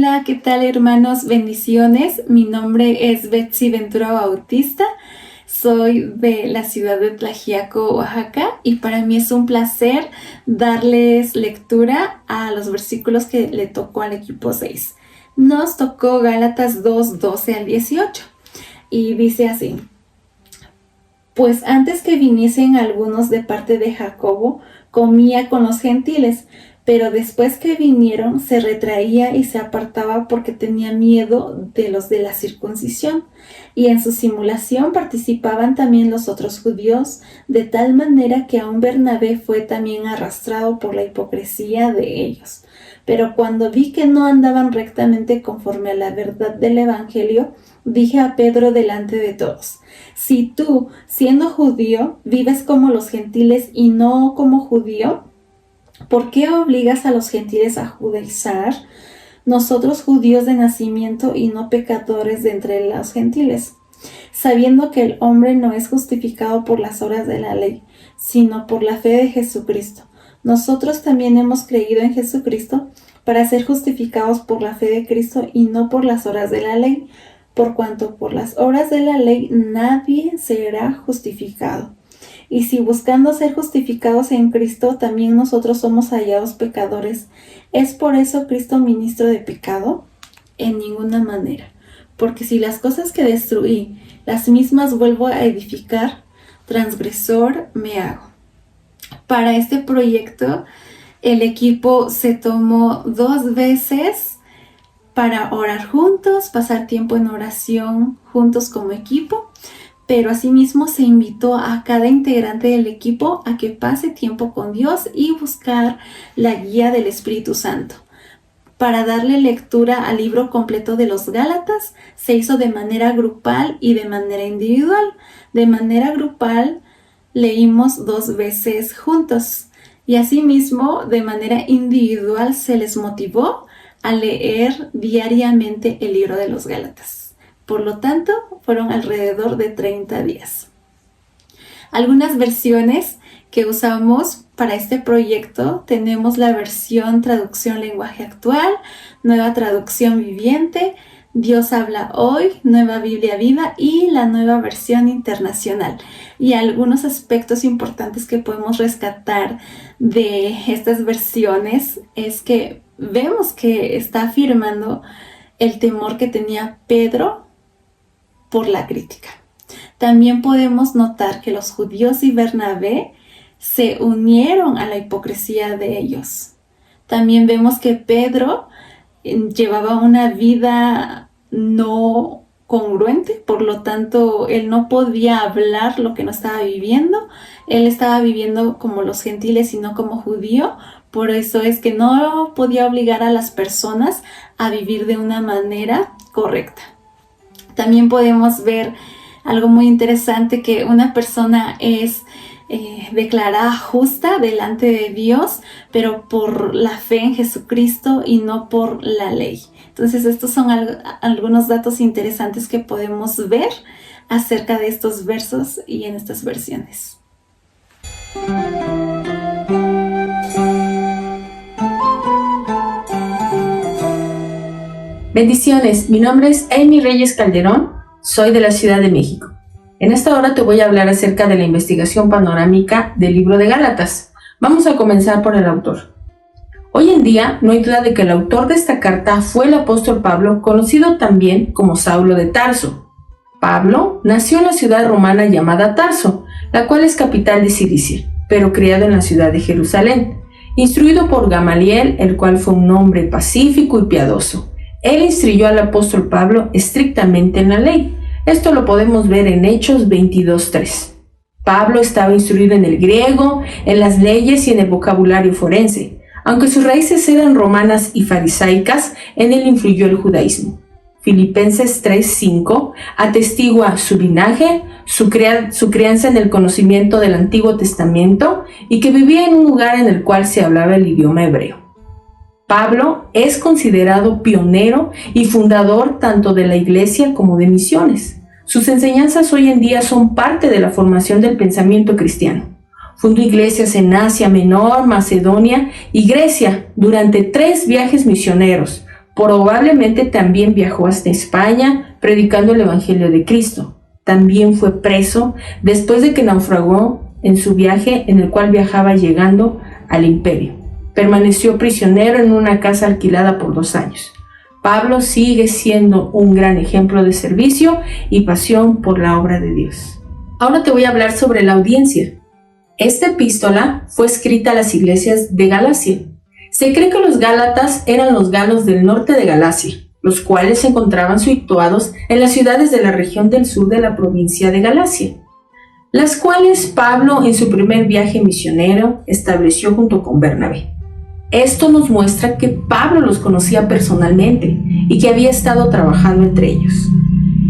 Hola, ¿qué tal, hermanos? Bendiciones. Mi nombre es Betsy Ventura Bautista. Soy de la ciudad de Tlaxiaco, Oaxaca, y para mí es un placer darles lectura a los versículos que le tocó al equipo 6. Nos tocó Gálatas 2, 12 al 18, y dice así: Pues antes que viniesen algunos de parte de Jacobo, comía con los gentiles, pero después que vinieron se retraía y se apartaba porque tenía miedo de los de la circuncisión, y en su simulación participaban también los otros judíos, de tal manera que aun Bernabé fue también arrastrado por la hipocresía de ellos. Pero cuando vi que no andaban rectamente conforme a la verdad del Evangelio, dije a Pedro delante de todos: si tú, siendo judío, vives como los gentiles y no como judío, ¿por qué obligas a los gentiles a judaizar? Nosotros, judíos de nacimiento y no pecadores de entre los gentiles, sabiendo que el hombre no es justificado por las obras de la ley, sino por la fe de Jesucristo. Nosotros también hemos creído en Jesucristo para ser justificados por la fe de Cristo y no por las obras de la ley, por cuanto por las obras de la ley nadie será justificado. Y si buscando ser justificados en Cristo, también nosotros somos hallados pecadores, ¿es por eso Cristo ministro de pecado? En ninguna manera. Porque si las cosas que destruí, las mismas vuelvo a edificar, transgresor me hago. Para este proyecto, el equipo se tomó 2 veces para orar juntos, pasar tiempo en oración juntos como equipo, pero asimismo se invitó a cada integrante del equipo a que pase tiempo con Dios y buscar la guía del Espíritu Santo. Para darle lectura al libro completo de los Gálatas, se hizo de manera grupal y de manera individual. De manera grupal leímos 2 veces juntos, y asimismo de manera individual se les motivó a leer diariamente el libro de los Gálatas. Por lo tanto, fueron alrededor de 30 días. Algunas versiones que usamos para este proyecto: tenemos la versión traducción lenguaje actual, nueva traducción viviente, Dios habla hoy, nueva Biblia viva y la nueva versión internacional. Y algunos aspectos importantes que podemos rescatar de estas versiones es que vemos que está afirmando el temor que tenía Pedro por la crítica. También podemos notar que los judíos y Bernabé se unieron a la hipocresía de ellos. También vemos que Pedro llevaba una vida no congruente, por lo tanto él no podía hablar lo que no estaba viviendo. Él estaba viviendo como los gentiles y no como judío. Por eso es que no podía obligar a las personas a vivir de una manera correcta. También podemos ver algo muy interesante, que una persona es declarada justa delante de Dios, pero por la fe en Jesucristo y no por la ley. Entonces, estos son algunos datos interesantes que podemos ver acerca de estos versos y en estas versiones. Bendiciones, mi nombre es Amy Reyes Calderón, soy de la Ciudad de México. En esta hora te voy a hablar acerca de la investigación panorámica del libro de Gálatas. Vamos a comenzar por el autor. Hoy en día no hay duda de que el autor de esta carta fue el apóstol Pablo, conocido también como Saulo de Tarso. Pablo nació en la ciudad romana llamada Tarso, la cual es capital de Cilicia, pero criado en la ciudad de Jerusalén, instruido por Gamaliel, el cual fue un hombre pacífico y piadoso. Él instruyó al apóstol Pablo estrictamente en la ley. Esto lo podemos ver en Hechos 22:3. Pablo estaba instruido en el griego, en las leyes y en el vocabulario forense. Aunque sus raíces eran romanas y farisaicas, en él influyó el judaísmo. Filipenses 3:5 atestigua su linaje, su crianza en el conocimiento del Antiguo Testamento y que vivía en un lugar en el cual se hablaba el idioma hebreo. Pablo es considerado pionero y fundador tanto de la iglesia como de misiones. Sus enseñanzas hoy en día son parte de la formación del pensamiento cristiano. Fundó iglesias en Asia Menor, Macedonia y Grecia durante 3 viajes misioneros. Probablemente también viajó hasta España predicando el Evangelio de Cristo. También fue preso después de que naufragó en su viaje en el cual viajaba llegando al imperio. Permaneció prisionero en una casa alquilada por 2 años. Pablo sigue siendo un gran ejemplo de servicio y pasión por la obra de Dios. Ahora te voy a hablar sobre la audiencia. Esta epístola fue escrita a las iglesias de Galacia. Se cree que los gálatas eran los galos del norte de Galacia, los cuales se encontraban situados en las ciudades de la región del sur de la provincia de Galacia, las cuales Pablo en su primer viaje misionero estableció junto con Bernabé. Esto nos muestra que Pablo los conocía personalmente y que había estado trabajando entre ellos.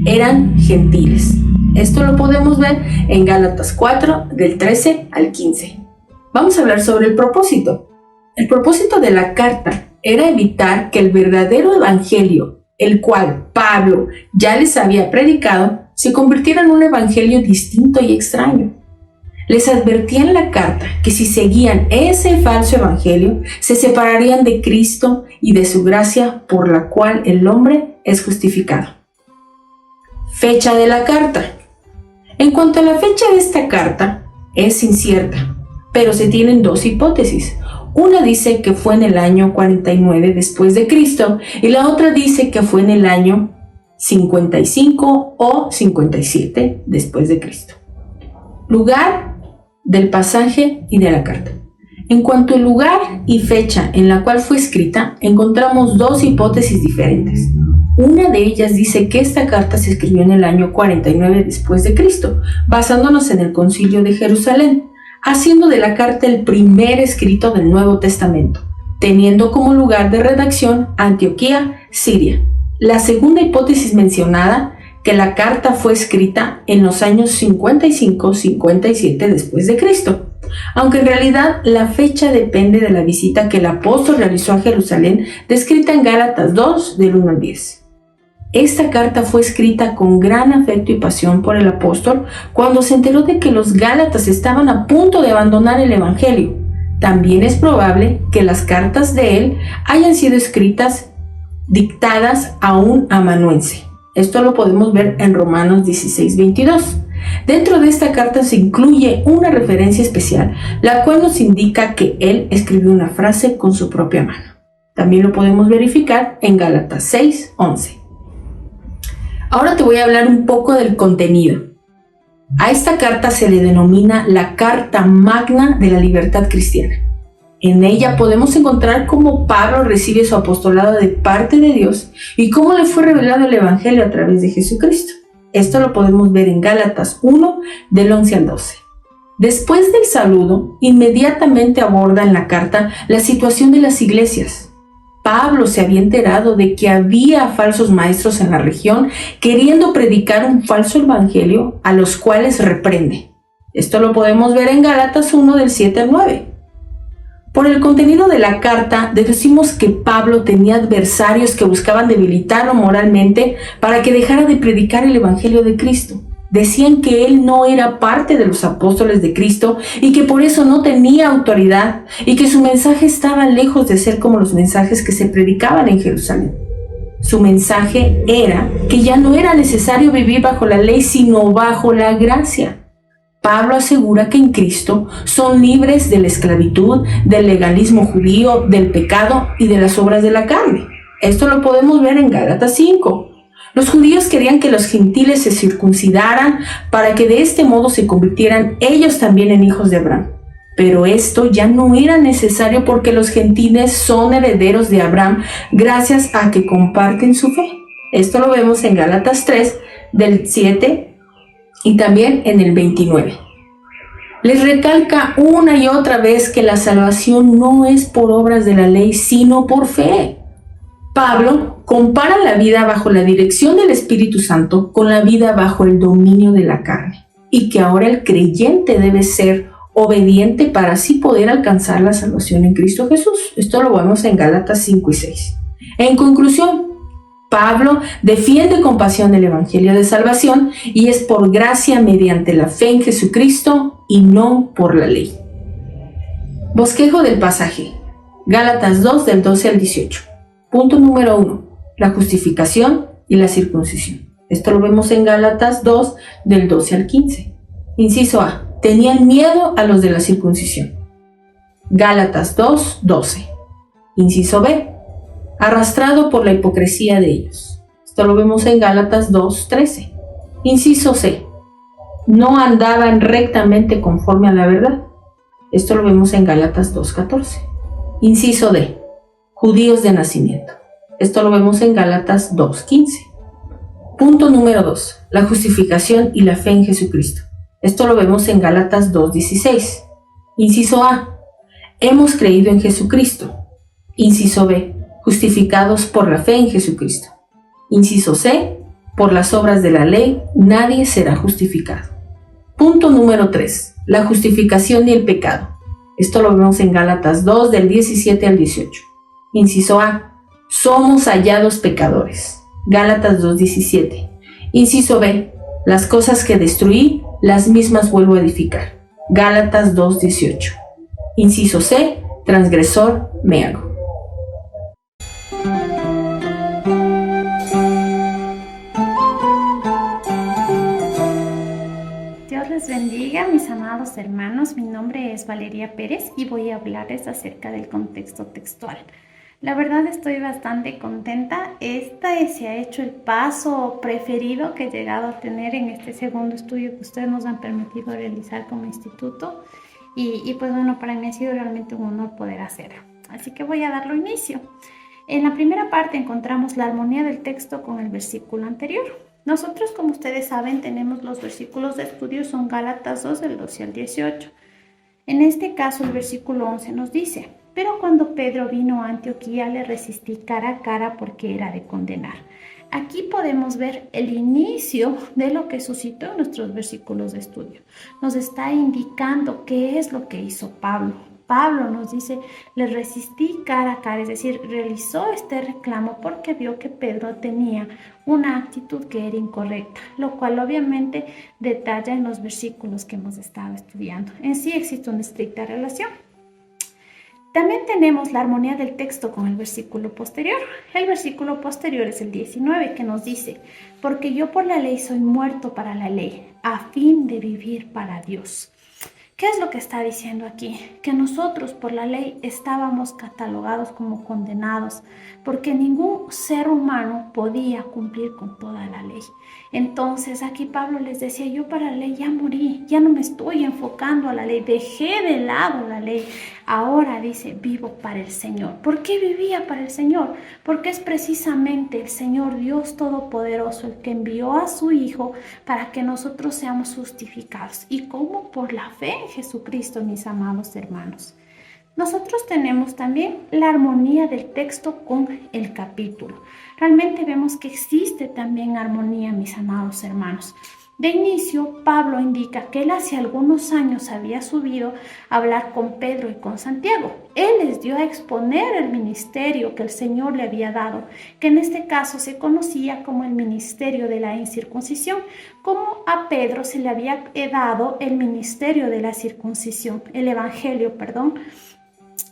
Eran gentiles. Esto lo podemos ver en Gálatas 4, del 13 al 15. Vamos a hablar sobre el propósito. El propósito de la carta era evitar que el verdadero evangelio, el cual Pablo ya les había predicado, se convirtiera en un evangelio distinto y extraño. Les advertía en la carta que si seguían ese falso evangelio, se separarían de Cristo y de su gracia por la cual el hombre es justificado. Fecha de la carta. En cuanto a la fecha de esta carta, es incierta, pero se tienen 2 hipótesis. Una dice que fue en el año 49 después de Cristo y la otra dice que fue en el año 55 o 57 después de Cristo. Lugar del pasaje y de la carta. En cuanto al lugar y fecha en la cual fue escrita, encontramos 2 hipótesis diferentes. Una de ellas dice que esta carta se escribió en el año 49 después de Cristo, basándonos en el Concilio de Jerusalén, haciendo de la carta el primer escrito del Nuevo Testamento, teniendo como lugar de redacción Antioquía, Siria. La segunda hipótesis mencionada, que la carta fue escrita en los años 55-57 después de Cristo, aunque en realidad la fecha depende de la visita que el apóstol realizó a Jerusalén, descrita en Gálatas 2, del 1 al 10. Esta carta fue escrita con gran afecto y pasión por el apóstol cuando se enteró de que los gálatas estaban a punto de abandonar el evangelio. También es probable que las cartas de él hayan sido escritas dictadas a un amanuense. Esto lo podemos ver en Romanos 16:22. Dentro de esta carta se incluye una referencia especial, la cual nos indica que él escribió una frase con su propia mano. También lo podemos verificar en Gálatas 6:11. Ahora te voy a hablar un poco del contenido. A esta carta se le denomina la Carta Magna de la Libertad Cristiana. En ella podemos encontrar cómo Pablo recibe su apostolado de parte de Dios y cómo le fue revelado el Evangelio a través de Jesucristo. Esto lo podemos ver en Gálatas 1, del 11 al 12. Después del saludo, inmediatamente aborda en la carta la situación de las iglesias. Pablo se había enterado de que había falsos maestros en la región queriendo predicar un falso evangelio a los cuales reprende. Esto lo podemos ver en Gálatas 1, del 7 al 9. Por el contenido de la carta, deducimos que Pablo tenía adversarios que buscaban debilitarlo moralmente para que dejara de predicar el Evangelio de Cristo. Decían que él no era parte de los apóstoles de Cristo y que por eso no tenía autoridad y que su mensaje estaba lejos de ser como los mensajes que se predicaban en Jerusalén. Su mensaje era que ya no era necesario vivir bajo la ley, sino bajo la gracia. Pablo asegura que en Cristo son libres de la esclavitud, del legalismo judío, del pecado y de las obras de la carne. Esto lo podemos ver en Gálatas 5. Los judíos querían que los gentiles se circuncidaran para que de este modo se convirtieran ellos también en hijos de Abraham. Pero esto ya no era necesario porque los gentiles son herederos de Abraham gracias a que comparten su fe. Esto lo vemos en Gálatas 3, del 7 y también en el 29. Les recalca una y otra vez que la salvación no es por obras de la ley, sino por fe. Pablo compara la vida bajo la dirección del Espíritu Santo con la vida bajo el dominio de la carne, y que ahora el creyente debe ser obediente para así poder alcanzar la salvación en Cristo Jesús. Esto lo vemos en Gálatas 5 y 6. En conclusión, Pablo defiende con pasión el Evangelio de salvación y es por gracia mediante la fe en Jesucristo y no por la ley. Bosquejo del pasaje. Gálatas 2 del 12 al 18. Punto número 1. la justificación y la circuncisión. Esto lo vemos en Gálatas 2, del 12 al 15. Inciso A. Tenían miedo a los de la circuncisión. Gálatas 2, 12. Inciso B. Arrastrado por la hipocresía de ellos. Esto lo vemos en Gálatas 2, 13. Inciso C. No andaban rectamente conforme a la verdad. Esto lo vemos en Gálatas 2, 14. Inciso D. Judíos de nacimiento. Esto lo vemos en Gálatas 2, 15. Punto número 2. La justificación y la fe en Jesucristo. Esto lo vemos en Gálatas 2, 16. Inciso A. Hemos creído en Jesucristo. Inciso B. Justificados por la fe en Jesucristo. Inciso C. Por las obras de la ley, nadie será justificado. Punto número 3. La justificación y el pecado. Esto lo vemos en Gálatas 2, del 17 al 18. Inciso A. Somos hallados pecadores. Gálatas 2, 17. Inciso B. Las cosas que destruí, las mismas vuelvo a edificar. Gálatas 2, 18. Inciso C. Transgresor me hago. Dios les bendiga, mis amados hermanos. Mi nombre es Valeria Pérez y voy a hablarles acerca del contexto textual. La verdad estoy bastante contenta. Este se ha hecho el paso preferido que he llegado a tener en este segundo estudio que ustedes nos han permitido realizar como instituto. Y pues bueno, para mí ha sido realmente un honor poder hacerlo. Así que voy a darlo inicio. En la primera parte encontramos la armonía del texto con el versículo anterior. Nosotros, como ustedes saben, tenemos los versículos de estudio, son Gálatas 2, del 12 al 18. En este caso, el versículo 11 nos dice: pero cuando Pedro vino a Antioquía, le resistí cara a cara porque era de condenar. Aquí podemos ver el inicio de lo que suscitó en nuestros versículos de estudio. Nos está indicando qué es lo que hizo Pablo. Pablo nos dice, le resistí cara a cara, es decir, realizó este reclamo porque vio que Pedro tenía una actitud que era incorrecta, lo cual obviamente detalla en los versículos que hemos estado estudiando. En sí existe una estricta relación. También tenemos la armonía del texto con el versículo posterior. El versículo posterior es el 19, que nos dice: porque yo por la ley soy muerto para la ley, a fin de vivir para Dios. ¿Qué es lo que está diciendo aquí? Que nosotros por la ley estábamos catalogados como condenados, porque ningún ser humano podía cumplir con toda la ley. Entonces aquí Pablo les decía, yo para la ley ya morí, ya no me estoy enfocando a la ley, dejé de lado la ley. Ahora dice, vivo para el Señor. ¿Por qué vivía para el Señor? Porque es precisamente el Señor Dios Todopoderoso el que envió a su Hijo para que nosotros seamos justificados. ¿Y cómo? Por la fe en Jesucristo, mis amados hermanos. Nosotros tenemos también la armonía del texto con el capítulo. Realmente vemos que existe también armonía, mis amados hermanos. De inicio, Pablo indica que él hace algunos años había subido a hablar con Pedro y con Santiago. Él les dio a exponer el ministerio que el Señor le había dado, que en este caso se conocía como el ministerio de la incircuncisión, como a Pedro se le había dado el ministerio de la circuncisión, el evangelio, perdón.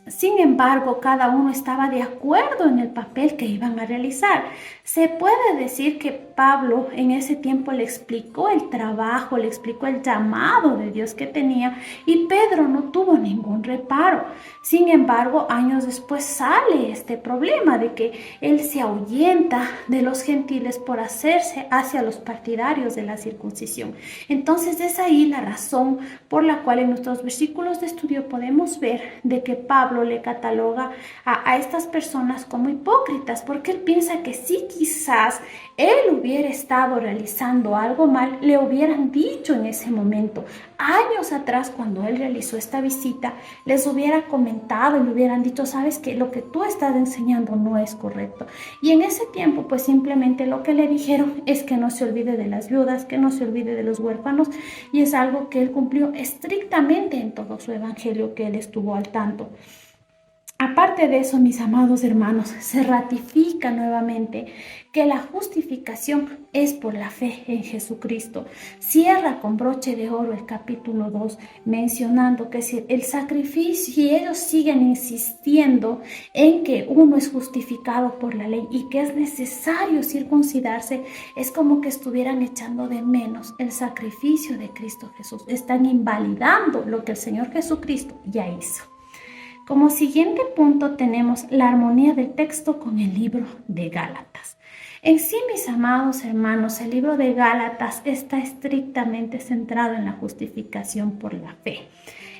Sin embargo, cada uno estaba de acuerdo en el papel que iban a realizar. Se puede decir que Pablo en ese tiempo le explicó el trabajo, le explicó el llamado de Dios que tenía y Pedro no tuvo ningún reparo. Sin embargo, años después sale este problema de que él se ahuyenta de los gentiles por hacerse hacia los partidarios de la circuncisión. Entonces es ahí la razón por la cual en nuestros versículos de estudio podemos ver de que Pablo le cataloga a estas personas como hipócritas, porque él piensa que si quizás él hubiera estado realizando algo mal, le hubieran dicho en ese momento. Años atrás, cuando él realizó esta visita, les hubiera comentado y le hubieran dicho, sabes que lo que tú estás enseñando no es correcto. Y en ese tiempo, pues simplemente lo que le dijeron es que no se olvide de las viudas, que no se olvide de los huérfanos, y es algo que él cumplió estrictamente en todo su evangelio, que él estuvo al tanto. Aparte de eso, mis amados hermanos, se ratifica nuevamente que la justificación es por la fe en Jesucristo. Cierra con broche de oro el capítulo 2, mencionando que si el sacrificio, si ellos siguen insistiendo en que uno es justificado por la ley y que es necesario circuncidarse, es como que estuvieran echando de menos el sacrificio de Cristo Jesús. Están invalidando lo que el Señor Jesucristo ya hizo. Como siguiente punto tenemos la armonía del texto con el libro de Gálatas. En sí, mis amados hermanos, el libro de Gálatas está estrictamente centrado en la justificación por la fe.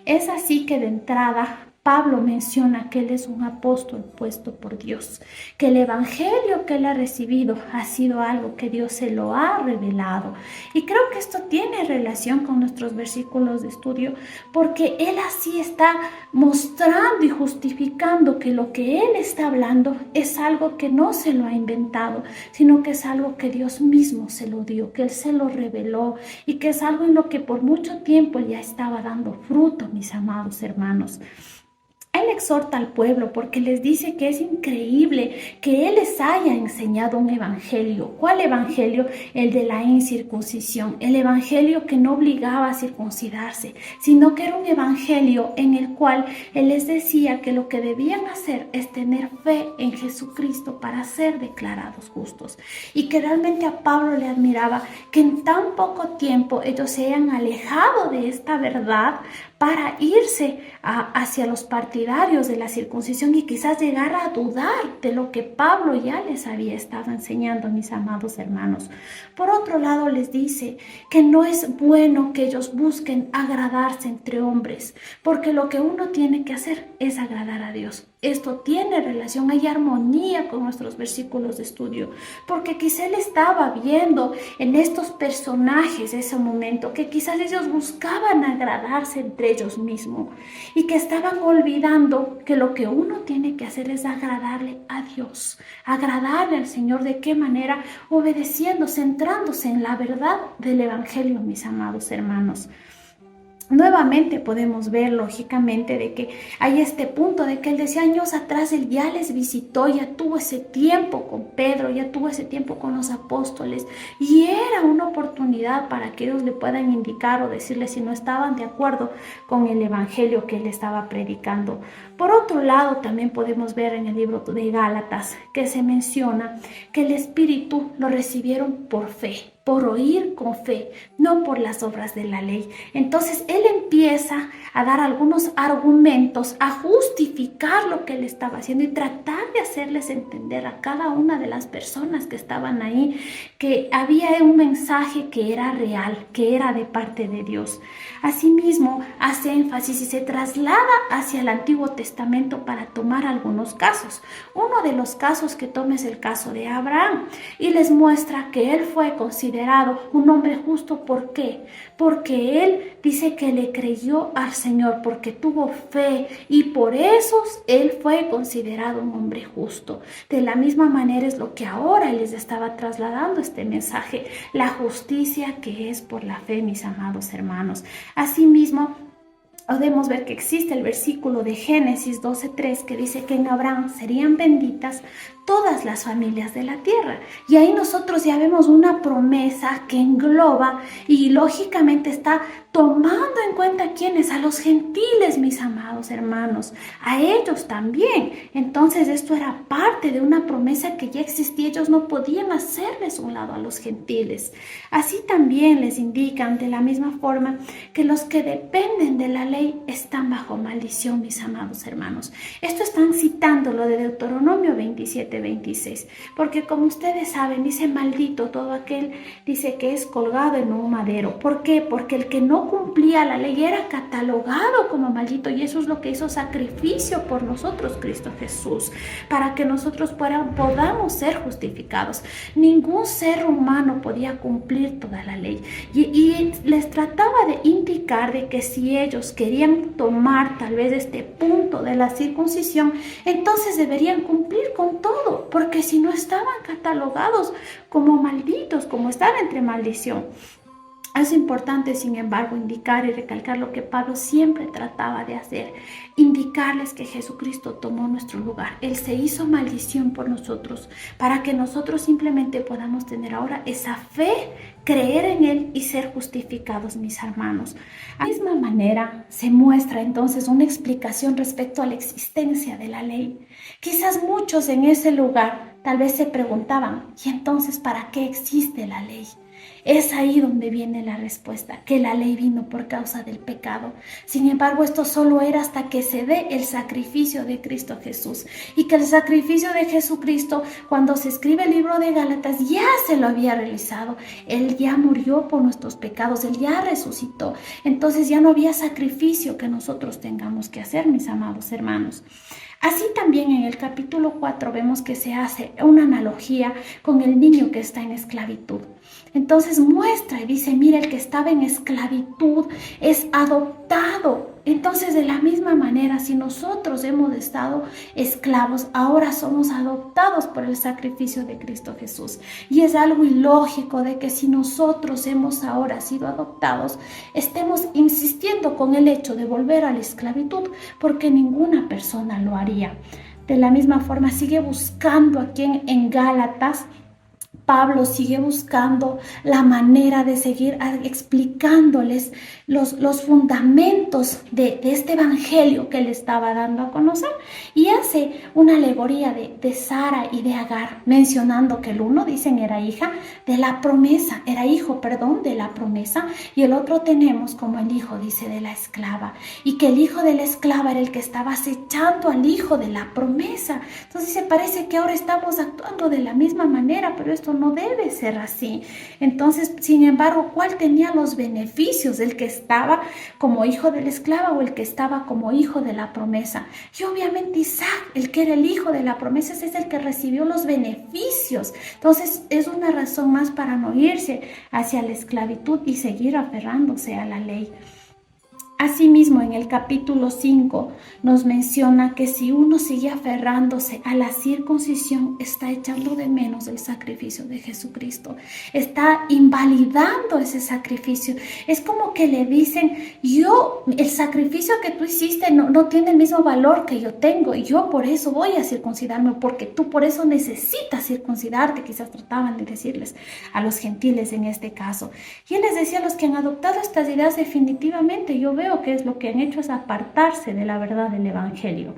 Es así que de entrada Pablo menciona que él es un apóstol puesto por Dios, que el evangelio que él ha recibido ha sido algo que Dios se lo ha revelado. Y creo que esto tiene relación con nuestros versículos de estudio, porque él así está mostrando y justificando que lo que él está hablando es algo que no se lo ha inventado, sino que es algo que Dios mismo se lo dio, que él se lo reveló y que es algo en lo que por mucho tiempo ya estaba dando fruto, mis amados hermanos. Él exhorta al pueblo porque les dice que es increíble que Él les haya enseñado un evangelio. ¿Cuál evangelio? El de la incircuncisión. El evangelio que no obligaba a circuncidarse, sino que era un evangelio en el cual Él les decía que lo que debían hacer es tener fe en Jesucristo para ser declarados justos. Y que realmente a Pablo le admiraba que en tan poco tiempo ellos se hayan alejado de esta verdad para irse hacia los partidarios de la circuncisión y quizás llegar a dudar de lo que Pablo ya les había estado enseñando, mis amados hermanos. Por otro lado, les dice que no es bueno que ellos busquen agradarse entre hombres, porque lo que uno tiene que hacer es agradar a Dios. Esto tiene relación, hay armonía con nuestros versículos de estudio, porque quizá él estaba viendo en estos personajes ese momento que quizás ellos buscaban agradarse entre ellos mismos y que estaban olvidando que lo que uno tiene que hacer es agradarle a Dios, agradarle al Señor. ¿De qué manera? Obedeciendo, centrándose en la verdad del Evangelio, mis amados hermanos. Nuevamente podemos ver lógicamente de que hay este punto de que él decía años atrás él ya les visitó, ya tuvo ese tiempo con Pedro, ya tuvo ese tiempo con los apóstoles y era una oportunidad para que ellos le puedan indicar o decirle si no estaban de acuerdo con el evangelio que él estaba predicando. Por otro lado, también podemos ver en el libro de Gálatas que se menciona que el Espíritu lo recibieron por fe, por oír con fe, no por las obras de la ley. Entonces él empieza a dar algunos argumentos, a justificar lo que él estaba haciendo y tratar de hacerles entender a cada una de las personas que estaban ahí que había un mensaje que era real, que era de parte de Dios. Asimismo, hace énfasis y se traslada hacia el Antiguo Testamento para tomar algunos casos. Uno de los casos que toma es el caso de Abraham y les muestra que él fue considerado un hombre justo. ¿Por qué? Porque él dice que le creyó al Señor, porque tuvo fe y por eso él fue considerado un hombre justo. De la misma manera es lo que ahora les estaba trasladando este mensaje, la justicia que es por la fe, mis amados hermanos. Asimismo, podemos ver que existe el versículo de Génesis 12:3 que dice que en Abraham serían benditas todas las familias de la tierra. Y ahí nosotros ya vemos una promesa que engloba y lógicamente está tomando en cuenta quiénes, a los gentiles, mis amados hermanos, a ellos también. Entonces esto era parte de una promesa que ya existía, ellos no podían hacerles un lado a los gentiles. Así también les indican de la misma forma que los que dependen de la ley están bajo maldición, mis amados hermanos. Esto están citando lo de Deuteronomio 27:26, porque como ustedes saben, dice maldito todo aquel, dice que es colgado en un madero. ¿Por qué? Porque el que no cumplía la ley era catalogado como maldito y eso es lo que hizo sacrificio por nosotros Cristo Jesús, para que nosotros podamos ser justificados. Ningún ser humano podía cumplir toda la ley y les trataba de indicar de que si ellos querían tomar tal vez este punto de la circuncisión, entonces deberían cumplir con todo, porque si no estaban catalogados como malditos, como están entre maldición. Es importante, sin embargo, indicar y recalcar lo que Pablo siempre trataba de hacer, indicarles que Jesucristo tomó nuestro lugar. Él se hizo maldición por nosotros, para que nosotros simplemente podamos tener ahora esa fe, creer en Él y ser justificados, mis hermanos. De la misma manera se muestra entonces una explicación respecto a la existencia de la ley. Quizás muchos en ese lugar tal vez se preguntaban, ¿y entonces para qué existe la ley? Es ahí donde viene la respuesta, que la ley vino por causa del pecado. Sin embargo, esto solo era hasta que se dé el sacrificio de Cristo Jesús. Y que el sacrificio de Jesucristo, cuando se escribe el libro de Gálatas, ya se lo había realizado. Él ya murió por nuestros pecados, Él ya resucitó. Entonces ya no había sacrificio que nosotros tengamos que hacer, mis amados hermanos. Así también en el capítulo 4 vemos que se hace una analogía con el niño que está en esclavitud. Entonces muestra y dice, mira, el que estaba en esclavitud es adoptado. Entonces, de la misma manera, si nosotros hemos estado esclavos, ahora somos adoptados por el sacrificio de Cristo Jesús. Y es algo ilógico de que si nosotros hemos ahora sido adoptados, estemos insistiendo con el hecho de volver a la esclavitud, porque ninguna persona lo haría. De la misma forma, sigue buscando aquí en Gálatas. Pablo sigue buscando la manera de seguir explicándoles los fundamentos de este evangelio que él estaba dando a conocer, y hace una alegoría de Sara y de Agar, mencionando que el uno, dicen, era hija de la promesa, era hijo, perdón, de la promesa, y el otro tenemos como el hijo, dice, de la esclava, y que el hijo de la esclava era el que estaba acechando al hijo de la promesa. Entonces se parece que ahora estamos actuando de la misma manera, pero esto no debe ser así. Entonces, sin embargo, ¿cuál tenía los beneficios? ¿El que estaba como hijo de la esclava o el que estaba como hijo de la promesa? Y obviamente Isaac, el que era el hijo de la promesa, ese es el que recibió los beneficios. Entonces, es una razón más para no irse hacia la esclavitud y seguir aferrándose a la ley. Asimismo, en el capítulo 5 nos menciona que si uno sigue aferrándose a la circuncisión, está echando de menos el sacrificio de Jesucristo, está invalidando ese sacrificio. Es como que le dicen, el sacrificio que tú hiciste no tiene el mismo valor que yo tengo, y yo por eso voy a circuncidarme, porque tú por eso necesitas circuncidarte. Quizás trataban de decirles a los gentiles en este caso. Y él les decía, a los que han adoptado estas ideas, definitivamente yo veo que es lo que han hecho es apartarse de la verdad del evangelio.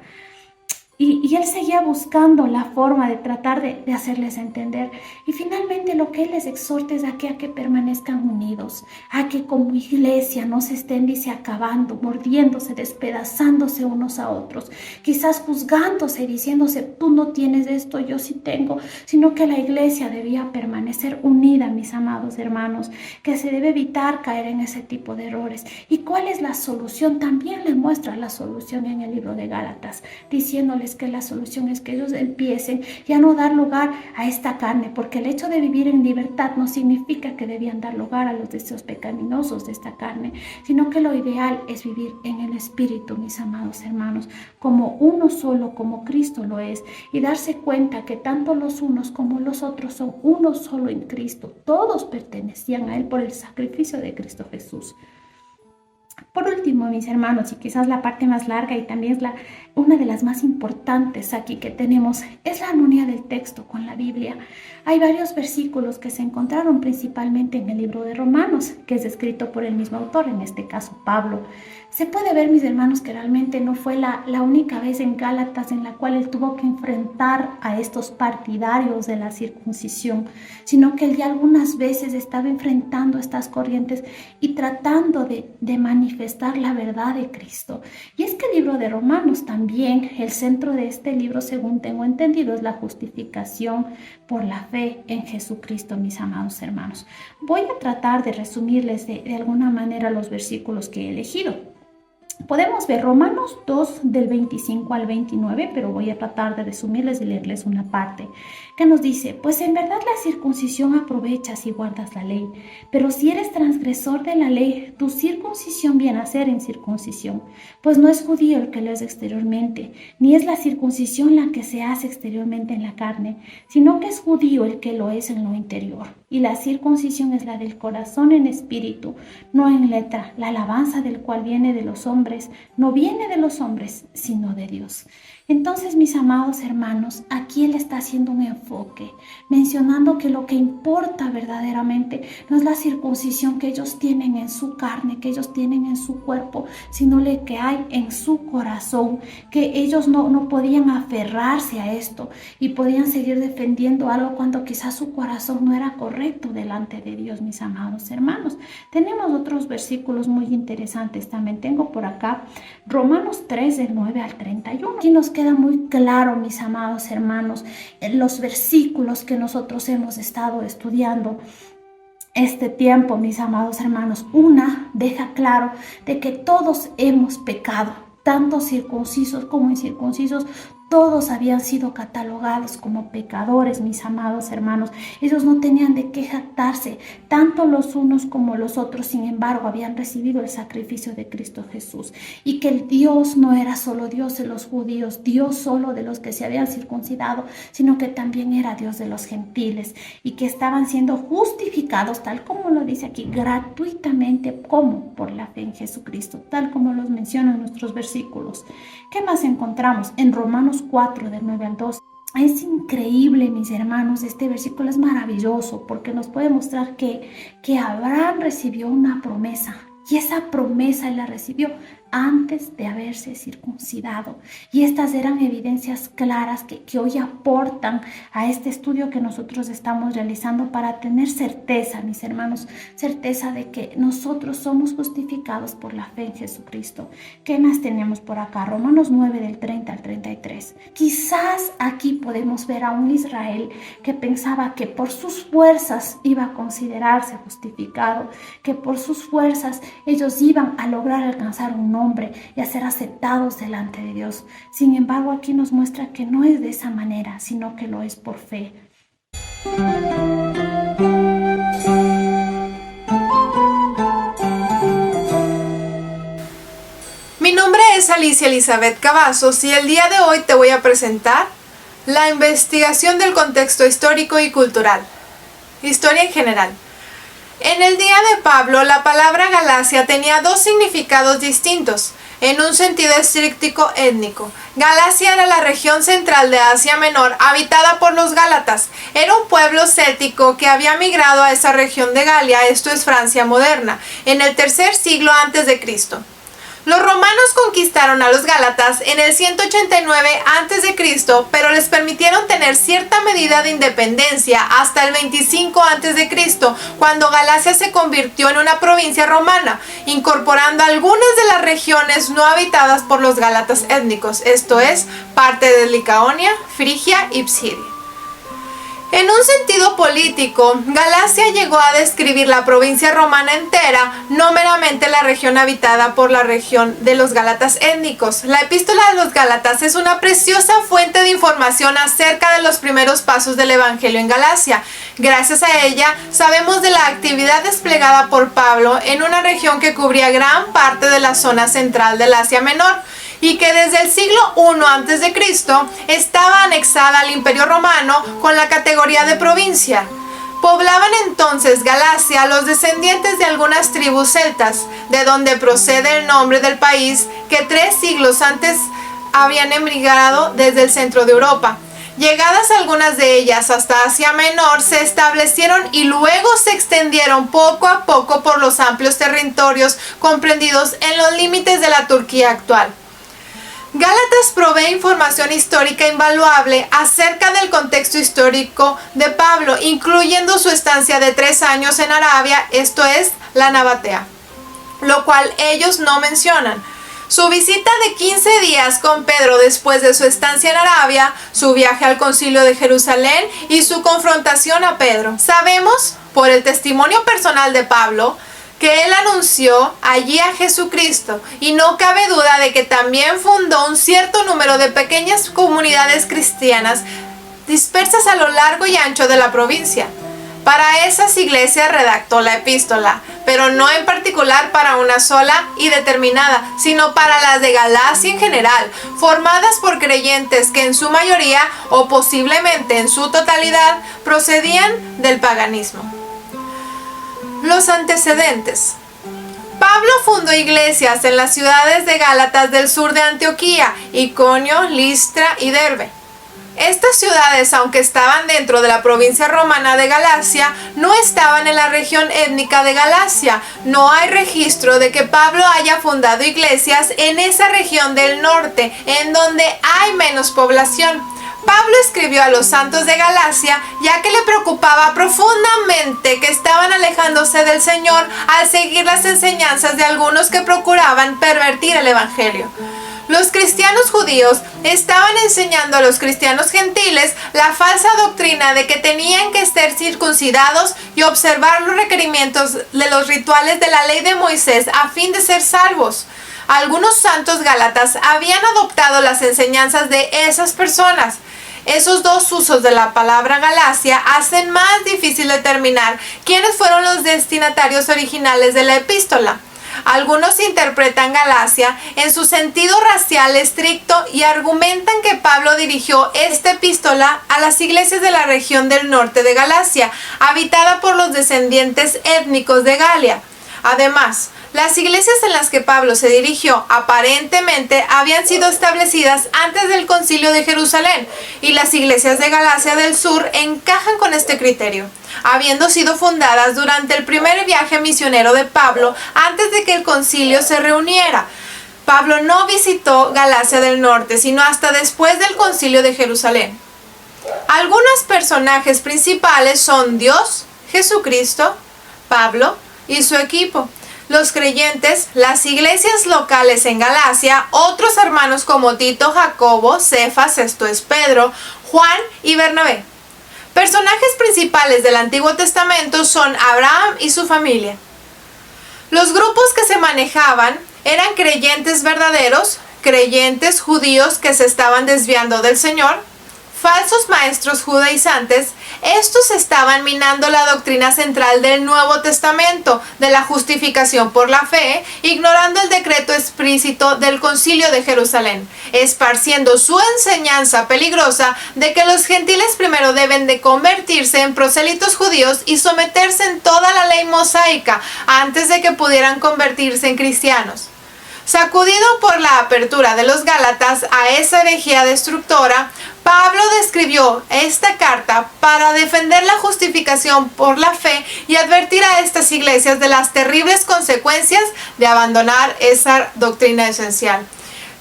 Y él seguía buscando la forma de tratar de hacerles entender. Y finalmente lo que él les exhorta es a que permanezcan unidos, a que como iglesia no se estén, dice, acabando, mordiéndose, despedazándose unos a otros, quizás juzgándose, diciéndose, tú no tienes esto, yo sí tengo, sino que la iglesia debía permanecer unida, mis amados hermanos, que se debe evitar caer en ese tipo de errores. ¿Y cuál es la solución? También le muestra la solución en el libro de Gálatas, diciéndoles que la solución es que ellos empiecen ya no dar lugar a esta carne, porque el hecho de vivir en libertad no significa que debían dar lugar a los deseos pecaminosos de esta carne, sino que lo ideal es vivir en el Espíritu, mis amados hermanos, como uno solo, como Cristo lo es, y darse cuenta que tanto los unos como los otros son uno solo en Cristo. Todos pertenecían a Él por el sacrificio de Cristo Jesús. Por último, mis hermanos, y quizás la parte más larga y también es una de las más importantes aquí que tenemos, es la armonía del texto con la Biblia. Hay varios versículos que se encontraron principalmente en el libro de Romanos, que es escrito por el mismo autor, en este caso Pablo. Se puede ver, mis hermanos, que realmente no fue la única vez en Gálatas en la cual él tuvo que enfrentar a estos partidarios de la circuncisión, sino que él ya algunas veces estaba enfrentando estas corrientes y tratando de manifestar la verdad de Cristo. Y es que el libro de Romanos también, el centro de este libro, según tengo entendido, es la justificación por la fe en Jesucristo, mis amados hermanos. Voy a tratar de resumirles de alguna manera los versículos que he elegido. Podemos ver Romanos 2 del 25 al 29, pero voy a tratar de resumirles y leerles una parte que nos dice: pues en verdad la circuncisión aprovecha si guardas la ley, pero si eres transgresor de la ley, tu circuncisión viene a ser incircuncisión, pues no es judío el que lo es exteriormente, ni es la circuncisión la que se hace exteriormente en la carne, sino que es judío el que lo es en lo interior. Y la circuncisión es la del corazón en espíritu, no en letra, la alabanza del cual viene de los hombres, no viene de los hombres, sino de Dios. Entonces, mis amados hermanos, aquí él está haciendo un enfoque, mencionando que lo que importa verdaderamente no es la circuncisión que ellos tienen en su carne, que ellos tienen en su cuerpo, sino lo que hay en su corazón, que ellos no podían aferrarse a esto y podían seguir defendiendo algo cuando quizás su corazón no era correcto delante de Dios, mis amados hermanos. Tenemos otros versículos muy interesantes también. Tengo por acá Romanos 3 del 9 al 31. Aquí nos queda muy claro, mis amados hermanos, en los versículos que nosotros hemos estado estudiando este tiempo, mis amados hermanos. Una deja claro de que todos hemos pecado, tanto circuncisos como incircuncisos. Todos habían sido catalogados como pecadores, mis amados hermanos. Ellos no tenían de qué jactarse, tanto los unos como los otros. Sin embargo, habían recibido el sacrificio de Cristo Jesús. Y que el Dios no era solo Dios de los judíos, Dios solo de los que se habían circuncidado, sino que también era Dios de los gentiles. Y que estaban siendo justificados, tal como lo dice aquí, gratuitamente, como por la fe en Jesucristo, tal como los mencionan nuestros versículos. ¿Qué más encontramos en Romanos 4 del 9 al 12? Es increíble, mis hermanos, este versículo es maravilloso porque nos puede mostrar que Abraham recibió una promesa, y esa promesa él la recibió antes de haberse circuncidado. Y estas eran evidencias claras que hoy aportan a este estudio que nosotros estamos realizando para tener certeza, mis hermanos, certeza de que nosotros somos justificados por la fe en Jesucristo. ¿Qué más tenemos por acá? Romanos 9 del 30 al 33. Quizás aquí podemos ver a un Israel que pensaba que por sus fuerzas iba a considerarse justificado, que por sus fuerzas ellos iban a lograr alcanzar un nombre y a ser aceptados delante de Dios. Sin embargo, aquí nos muestra que no es de esa manera, sino que lo es por fe. Mi nombre es Alicia Elizabeth Cavazos y el día de hoy te voy a presentar la investigación del contexto histórico y cultural. Historia en general. En el día de Pablo, la palabra Galacia tenía dos significados distintos. En un sentido estricto étnico, Galacia era la región central de Asia Menor habitada por los gálatas. Era un pueblo céltico que había migrado a esa región de Galia, esto es Francia moderna, en el tercer siglo antes de Cristo. Los romanos conquistaron a los gálatas en el 189 a.C., pero les permitieron tener cierta medida de independencia hasta el 25 a.C., cuando Galacia se convirtió en una provincia romana, incorporando algunas de las regiones no habitadas por los gálatas étnicos, esto es, parte de Licaonia, Frigia y Psidia. En un sentido político, Galacia llegó a describir la provincia romana entera, no meramente la región habitada por la región de los gálatas étnicos. La Epístola de los Gálatas es una preciosa fuente de información acerca de los primeros pasos del Evangelio en Galacia. Gracias a ella, sabemos de la actividad desplegada por Pablo en una región que cubría gran parte de la zona central del Asia Menor, y que desde el siglo I a.C. estaba anexada al Imperio Romano con la categoría de provincia. Poblaban entonces Galacia los descendientes de algunas tribus celtas, de donde procede el nombre del país que 3 siglos antes habían emigrado desde el centro de Europa. Llegadas algunas de ellas hasta Asia Menor, se establecieron y luego se extendieron poco a poco por los amplios territorios comprendidos en los límites de la Turquía actual. Gálatas provee información histórica invaluable acerca del contexto histórico de Pablo, incluyendo su estancia de 3 años en Arabia, esto es, la Nabatea, lo cual ellos no mencionan. Su visita de 15 días con Pedro después de su estancia en Arabia, su viaje al Concilio de Jerusalén y su confrontación a Pedro. Sabemos, por el testimonio personal de Pablo, que él anunció allí a Jesucristo, y no cabe duda de que también fundó un cierto número de pequeñas comunidades cristianas dispersas a lo largo y ancho de la provincia. Para esas iglesias redactó la epístola, pero no en particular para una sola y determinada, sino para las de Galacia en general, formadas por creyentes que en su mayoría o posiblemente en su totalidad procedían del paganismo. Los antecedentes. Pablo fundó iglesias en las ciudades de Gálatas del sur de Antioquía, Iconio, Listra y Derbe. Estas ciudades, aunque estaban dentro de la provincia romana de Galacia, no estaban en la región étnica de Galacia. No hay registro de que Pablo haya fundado iglesias en esa región del norte, en donde hay menos población. Pablo escribió a los santos de Galacia, ya que le preocupaba profundamente que estaban alejándose del Señor al seguir las enseñanzas de algunos que procuraban pervertir el evangelio. Los cristianos judíos estaban enseñando a los cristianos gentiles la falsa doctrina de que tenían que ser circuncidados y observar los requerimientos de los rituales de la ley de Moisés a fin de ser salvos. Algunos santos gálatas habían adoptado las enseñanzas de esas personas. Esos dos usos de la palabra Galacia hacen más difícil determinar quiénes fueron los destinatarios originales de la epístola. Algunos interpretan Galacia en su sentido racial estricto y argumentan que Pablo dirigió esta epístola a las iglesias de la región del norte de Galacia, habitada por los descendientes étnicos de Galia. Además, las iglesias en las que Pablo se dirigió aparentemente habían sido establecidas antes del Concilio de Jerusalén, y las iglesias de Galacia del Sur encajan con este criterio, habiendo sido fundadas durante el primer viaje misionero de Pablo antes de que el concilio se reuniera. Pablo no visitó Galacia del Norte sino hasta después del Concilio de Jerusalén. Algunos personajes principales son Dios, Jesucristo, Pablo y su equipo, los creyentes, las iglesias locales en Galacia, otros hermanos como Tito, Jacobo, Cefas, esto es Pedro, Juan y Bernabé. Personajes principales del Antiguo Testamento son Abraham y su familia. Los grupos que se manejaban eran creyentes verdaderos, creyentes judíos que se estaban desviando del Señor, falsos maestros judaizantes. Estos estaban minando la doctrina central del Nuevo Testamento, de la justificación por la fe, ignorando el decreto explícito del Concilio de Jerusalén, esparciendo su enseñanza peligrosa de que los gentiles primero deben de convertirse en prosélitos judíos y someterse en toda la ley mosaica antes de que pudieran convertirse en cristianos. Sacudido por la apertura de los Gálatas a esa herejía destructora, Pablo escribió esta carta para defender la justificación por la fe y advertir a estas iglesias de las terribles consecuencias de abandonar esa doctrina esencial.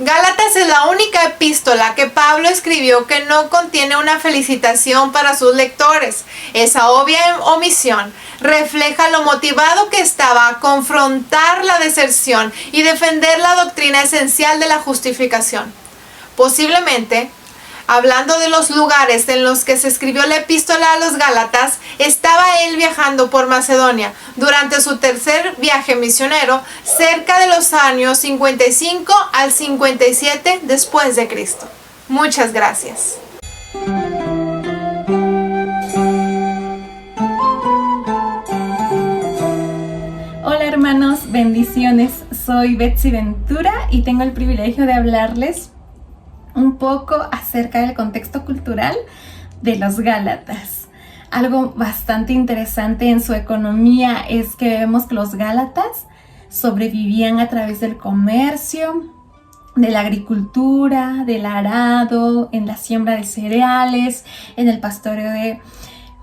Gálatas es la única epístola que Pablo escribió que no contiene una felicitación para sus lectores. Esa obvia omisión refleja lo motivado que estaba a confrontar la deserción y defender la doctrina esencial de la justificación. Posiblemente, hablando de los lugares en los que se escribió la epístola a los Gálatas, estaba él viajando por Macedonia durante su tercer viaje misionero, cerca de los años 55 al 57 después de Cristo. Muchas gracias. Hola hermanos, bendiciones. Soy Betsy Ventura y tengo el privilegio de hablarles un poco acerca del contexto cultural de los Gálatas. Algo bastante interesante en su economía es que vemos que los Gálatas sobrevivían a través del comercio, de la agricultura, del arado, en la siembra de cereales, en el pastoreo de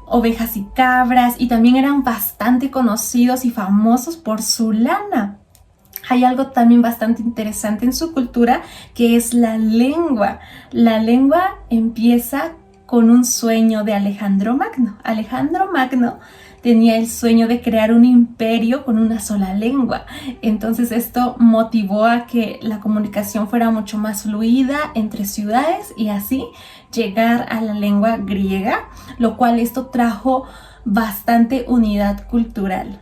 ovejas y cabras, y también eran bastante conocidos y famosos por su lana. Hay algo también bastante interesante en su cultura, que es la lengua. La lengua empieza con un sueño de Alejandro Magno. Alejandro Magno tenía el sueño de crear un imperio con una sola lengua. Entonces esto motivó a que la comunicación fuera mucho más fluida entre ciudades y así llegar a la lengua griega, lo cual esto trajo bastante unidad cultural.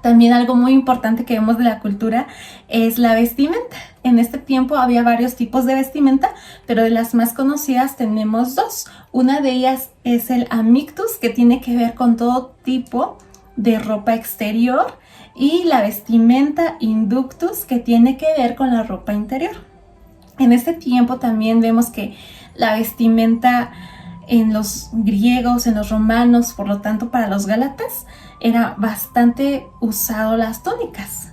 También algo muy importante que vemos de la cultura es la vestimenta. En este tiempo había varios tipos de vestimenta, pero de las más conocidas tenemos dos. Una de ellas es el amictus, que tiene que ver con todo tipo de ropa exterior, y la vestimenta inductus, que tiene que ver con la ropa interior. En este tiempo también vemos que la vestimenta en los griegos, en los romanos, por lo tanto para los gálatas, era bastante usado las túnicas,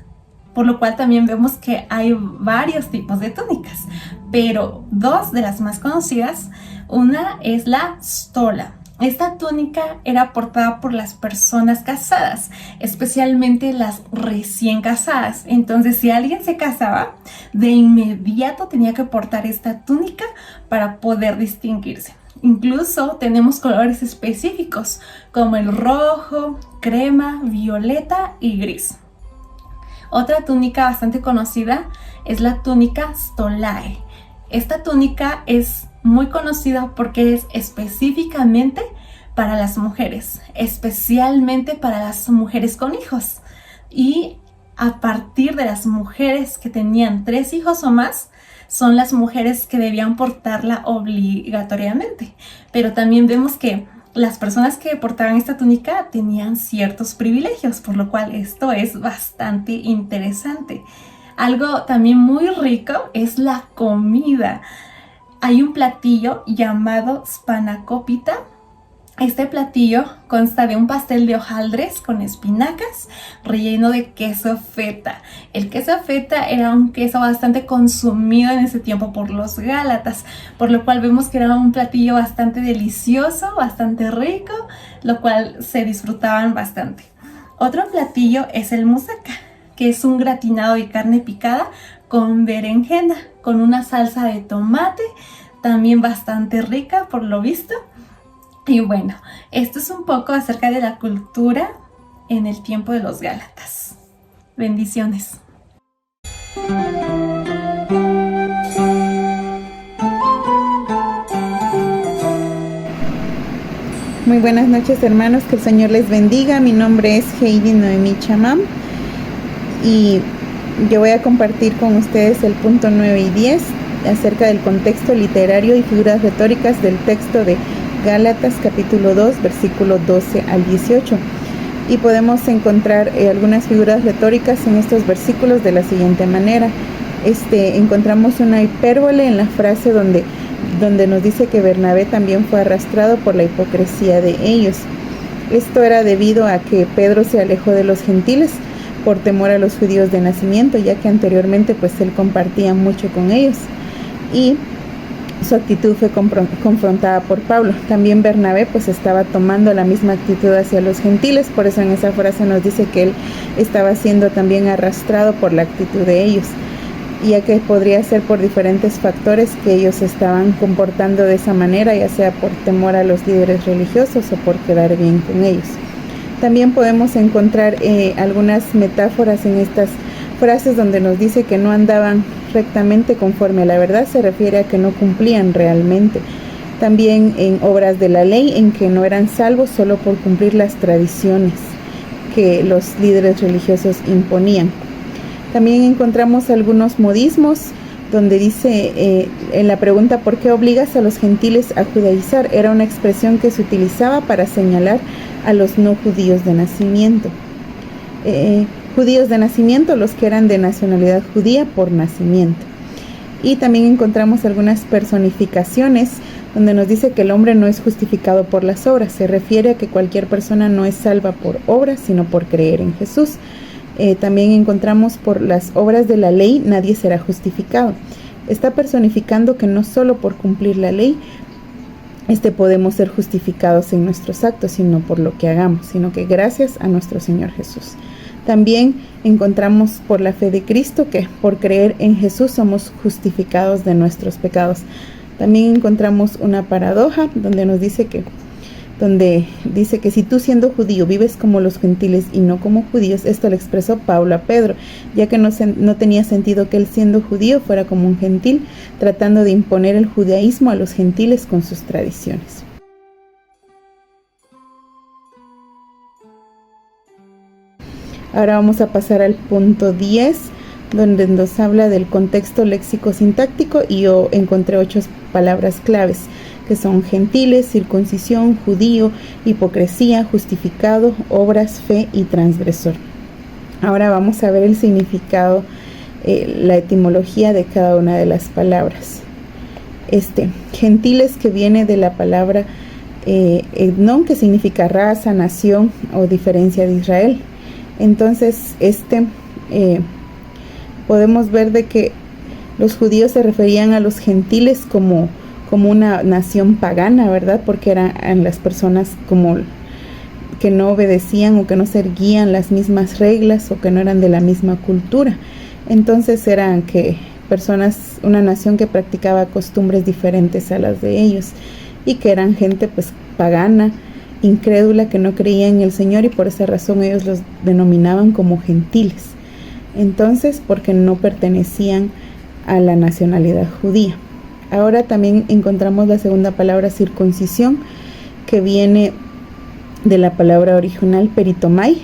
por lo cual también vemos que hay varios tipos de túnicas, pero dos de las más conocidas, una es la stola. Esta túnica era portada por las personas casadas, especialmente las recién casadas. Entonces, si alguien se casaba, de inmediato tenía que portar esta túnica para poder distinguirse. Incluso tenemos colores específicos como el rojo, crema, violeta y gris. Otra túnica bastante conocida es la túnica stolae. Esta túnica es muy conocida porque es específicamente para las mujeres, especialmente para las mujeres con hijos. Y a partir de las mujeres que tenían 3 hijos o más, son las mujeres que debían portarla obligatoriamente. Pero también vemos que las personas que portaban esta túnica tenían ciertos privilegios, por lo cual esto es bastante interesante. Algo también muy rico es la comida. Hay un platillo llamado spanakopita. Este platillo consta de un pastel de hojaldres con espinacas relleno de queso feta. El queso feta era un queso bastante consumido en ese tiempo por los gálatas, por lo cual vemos que era un platillo bastante delicioso, bastante rico, lo cual se disfrutaban bastante. Otro platillo es el moussaka, que es un gratinado de carne picada con berenjena, con una salsa de tomate, también bastante rica por lo visto. Y bueno, esto es un poco acerca de la cultura en el tiempo de los gálatas. Bendiciones. Muy buenas noches, hermanos, que el Señor les bendiga. Mi nombre es Heidi Noemí Chamam y yo voy a compartir con ustedes el punto 9 y 10 acerca del contexto literario y figuras retóricas del texto de Gálatas capítulo 2, versículo 12 al 18. Y podemos encontrar algunas figuras retóricas en estos versículos de la siguiente manera. Encontramos una hipérbole en la frase donde nos dice que Bernabé también fue arrastrado por la hipocresía de ellos. Esto era debido a que Pedro se alejó de los gentiles por temor a los judíos de nacimiento, ya que anteriormente pues él compartía mucho con ellos. Y su actitud fue confrontada por Pablo. También Bernabé pues estaba tomando la misma actitud hacia los gentiles, por eso en esa frase nos dice que él estaba siendo también arrastrado por la actitud de ellos, ya que podría ser por diferentes factores que ellos estaban comportando de esa manera, ya sea por temor a los líderes religiosos o por quedar bien con ellos. También podemos encontrar algunas metáforas en estas frases donde nos dice que no andaban rectamente conforme a la verdad, se refiere a que no cumplían realmente. También en obras de la ley, en que no eran salvos solo por cumplir las tradiciones que los líderes religiosos imponían. También encontramos algunos modismos donde dice en la pregunta ¿por qué obligas a los gentiles a judaizar? Era una expresión que se utilizaba para señalar a los no judíos de nacimiento. Judíos de nacimiento, los que eran de nacionalidad judía por nacimiento. Y también encontramos algunas personificaciones donde nos dice que el hombre no es justificado por las obras. Se refiere a que cualquier persona no es salva por obras, sino por creer en Jesús. También encontramos por las obras de la ley nadie será justificado. Está personificando que no solo por cumplir la ley podemos ser justificados en nuestros actos, sino por lo que hagamos, sino que gracias a nuestro Señor Jesús. También encontramos por la fe de Cristo que por creer en Jesús somos justificados de nuestros pecados. También encontramos una paradoja donde dice que si tú siendo judío vives como los gentiles y no como judíos, esto lo expresó Pablo a Pedro, ya que no tenía sentido que él siendo judío fuera como un gentil, tratando de imponer el judaísmo a los gentiles con sus tradiciones. Ahora vamos a pasar al punto 10, donde nos habla del contexto léxico-sintáctico, y yo encontré 8 palabras claves, que son gentiles, circuncisión, judío, hipocresía, justificado, obras, fe y transgresor. Ahora vamos a ver el significado, la etimología de cada una de las palabras. Gentiles, que viene de la palabra etnon, que significa raza, nación o diferencia de Israel. Entonces, podemos ver de que los judíos se referían a los gentiles como una nación pagana, ¿verdad? Porque eran las personas como que no obedecían o que no seguían las mismas reglas o que no eran de la misma cultura. Entonces eran una nación que practicaba costumbres diferentes a las de ellos, y que eran gente pues pagana, incrédula, que no creía en el Señor, y por esa razón ellos los denominaban como gentiles. Entonces, porque no pertenecían a la nacionalidad judía. Ahora también encontramos la segunda palabra, circuncisión, que viene de la palabra original peritomai,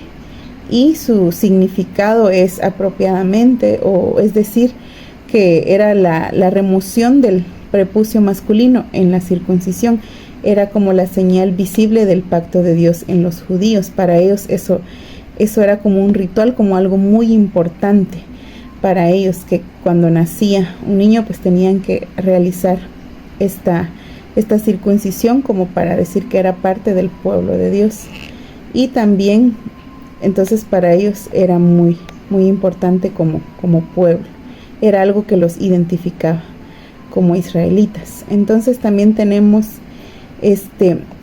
y su significado es apropiadamente, o es decir, que era la remoción del prepucio masculino en la circuncisión. Era como la señal visible del pacto de Dios en los judíos. Para ellos eso era como un ritual, como algo muy importante para ellos, que cuando nacía un niño pues tenían que realizar esta circuncisión, como para decir que era parte del pueblo de Dios. Y también entonces para ellos era muy, muy importante como pueblo. Era algo que los identificaba como israelitas. Entonces también tenemos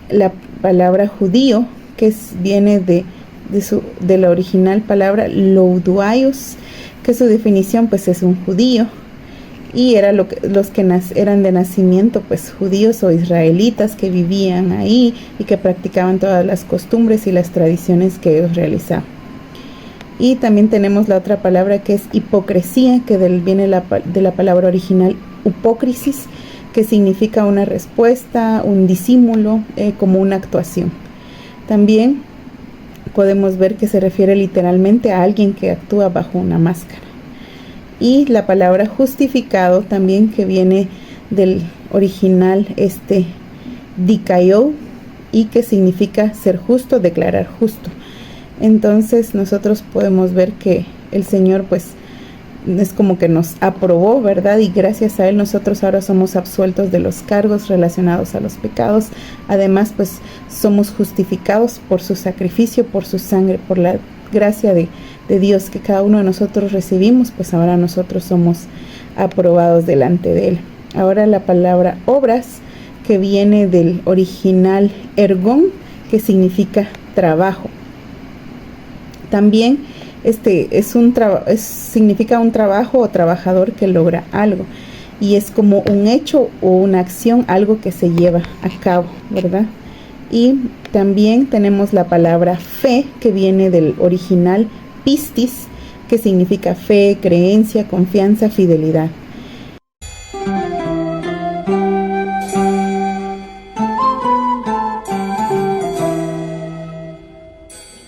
la palabra judío, que viene de la original palabra louduaios, que su definición pues es un judío, y era los que eran de nacimiento pues judíos o israelitas, que vivían ahí y que practicaban todas las costumbres y las tradiciones que ellos realizaban. Y también tenemos la otra palabra, que es hipocresía, que viene de la palabra original upócrisis, que significa una respuesta, un disimulo, como una actuación. También podemos ver que se refiere literalmente a alguien que actúa bajo una máscara. Y la palabra justificado también, que viene del original dikaiou, y que significa ser justo, declarar justo. Entonces nosotros podemos ver que el Señor pues es como que nos aprobó, ¿verdad? Y gracias a Él nosotros ahora somos absueltos de los cargos relacionados a los pecados. Además pues somos justificados por su sacrificio, por su sangre, por la gracia de Dios que cada uno de nosotros recibimos. Pues ahora nosotros somos aprobados delante de Él. Ahora la palabra obras, que viene del original ergón, que significa trabajo. También significa un trabajo o trabajador que logra algo, y es como un hecho o una acción, algo que se lleva a cabo, ¿verdad? Y también tenemos la palabra fe, que viene del original pistis, que significa fe, creencia, confianza, fidelidad.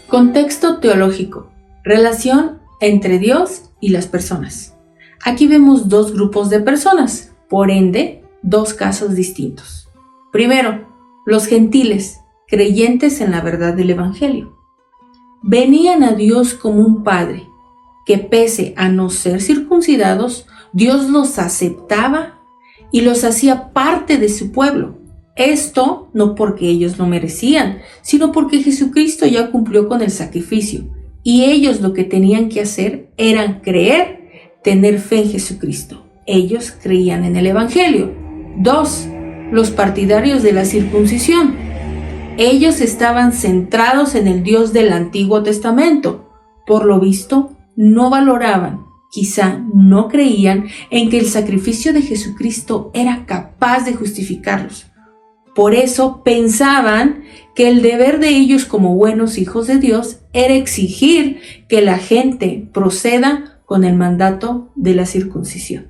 Contexto teológico. Relación entre Dios y las personas. Aquí vemos dos grupos de personas, por ende, dos casos distintos. Primero, los gentiles, creyentes en la verdad del Evangelio. Venían a Dios como un padre, que pese a no ser circuncidados, Dios los aceptaba y los hacía parte de su pueblo. Esto no porque ellos lo merecían, sino porque Jesucristo ya cumplió con el sacrificio, y ellos lo que tenían que hacer era creer, tener fe en Jesucristo. Ellos creían en el Evangelio. 2. Los partidarios de la circuncisión. Ellos estaban centrados en el Dios del Antiguo Testamento. Por lo visto, no valoraban, quizá no creían en que el sacrificio de Jesucristo era capaz de justificarlos. Por eso pensaban que el deber de ellos como buenos hijos de Dios era exigir que la gente proceda con el mandato de la circuncisión.